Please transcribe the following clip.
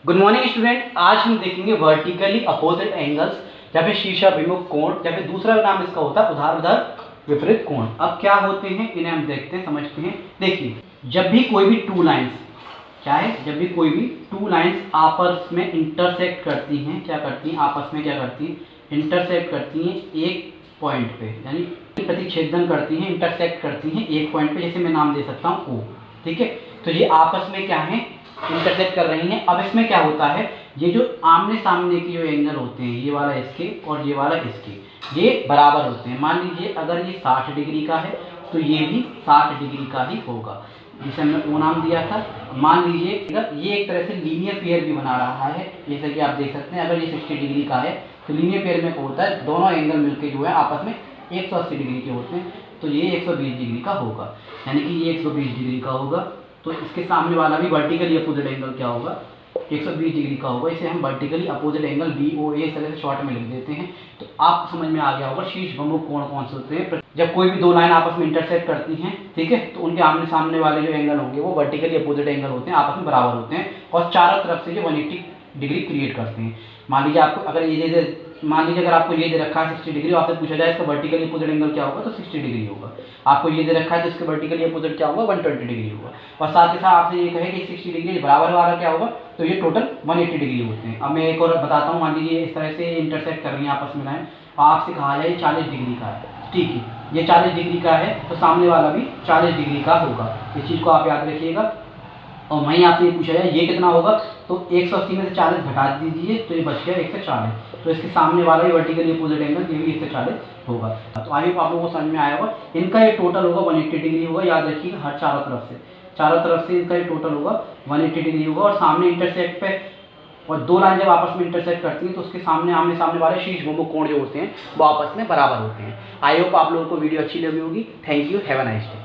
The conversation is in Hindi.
Good morning student. आज हम देखेंगे वर्टिकली अपोजिट एंगल्स या फिर शीर्षाभिमुख कोण या फिर दूसरा नाम इसका होता है ऊर्ध्वाधर विपरीत कोण। अब क्या होते हैं इन्हें हम देखते हैं, समझते हैं। देखिए, जब भी कोई भी टू लाइंस क्या है, जब भी कोई भी टू लाइंस आपस में इंटरसेक्ट करती हैं, क्या करती हैं, आपस में क्या करती हैं, इंटरसेक्ट करती हैं एक पॉइंट पे, यानी प्रतिच्छेदन करती हैं, इंटरसेक्ट करती हैं एक पॉइंट पे। जैसे मैं नाम दे सकता हूँ O, ठीक है। तो ये आपस में क्या है, इंटरसेक्ट कर रही हैं। अब इसमें क्या होता है, ये जो आमने सामने के जो एंगल होते हैं, ये वाला इसके और ये वाला इसके, ये बराबर होते हैं। मान लीजिए अगर ये 60 डिग्री का है तो ये भी 60 डिग्री का ही होगा, जिसे हमने O नाम दिया था। मान लीजिए अगर ये एक तरह से लीनियर पेयर भी बना रहा है, जैसे कि आप देख सकते हैं। अगर ये 60 डिग्री का है तो लीनियर पेयर में क्या होता है, दोनों एंगल मिलकर जो है आपस में 180 डिग्री के होते हैं, तो ये 120 डिग्री का होगा, यानी कि ये 120 डिग्री का होगा। तो इसके सामने वाला भी वर्टिकली अपोजिट एंगल क्या होगा, 120 डिग्री का होगा। इसे हम वर्टिकली अपोजिट एंगल BOA इस तरह से शॉर्ट में लिख देते हैं। तो आप समझ में आ गया होगा शीर्षभिमुख कोण कौन से होते हैं। जब कोई भी दो लाइन आपस में इंटरसेक्ट करती हैं, ठीक है, तो उनके आमने सामने वाले जो एंगल होंगे वो वर्टिकली अपोजिट एंगल होते हैं, आपस में बराबर होते हैं और चारों तरफ से जो 180 डिग्री क्रिएट करते हैं। मान लीजिए आपको अगर अगर आपको ये दे रखा है 60 डिग्री, आपसे पूछा जाए इसका वर्टिकली अपोजिट एंगल क्या होगा, तो 60 डिग्री होगा। आपको ये दे रखा है तो इसके वर्टिकली अपोजिट क्या होगा, 120 डिग्री होगा। और साथ ही साथ आपसे ये कहे कि 60 डिग्री बराबर वाला क्या होगा, तो ये टोटल 180 डिग्री होते हैं। अब मैं एक और बताता हूँ। मान लीजिए इस तरह से इंटरसेक्ट कर रही है आपस में लाइन, आपसे कहा जाए 40 डिग्री का है, ठीक है, ये 40 डिग्री का है तो सामने वाला भी 40 डिग्री का होगा। इस चीज़ को आप याद रखिएगा। और वहीं आपसे ये पूछा जाए ये कितना होगा, तो 180 में से 40 घटा दीजिए तो ये बच गया 140। तो इसके सामने वाला भी वर्टिकली अपोजिट एंगल ये भी 140 होगा। तो आई होप आप लोगों को समझ में आया होगा। इनका ये टोटल होगा 180 डिग्री होगा, याद रखिएगा। हर चारों तरफ से इनका ये टोटल होगा 180 डिग्री होगा। और सामने इंटरसेक्ट पे, और दो लाइन जब आपस में इंटरसेक्ट करती हैं तो उसके सामने आमने सामने वाले शीर्षभिमुख कोण जो होते हैं वो आपस में बराबर होते हैं। आई होप आप लोगों को वीडियो अच्छी लगी होगी। Thank you, have a nice day.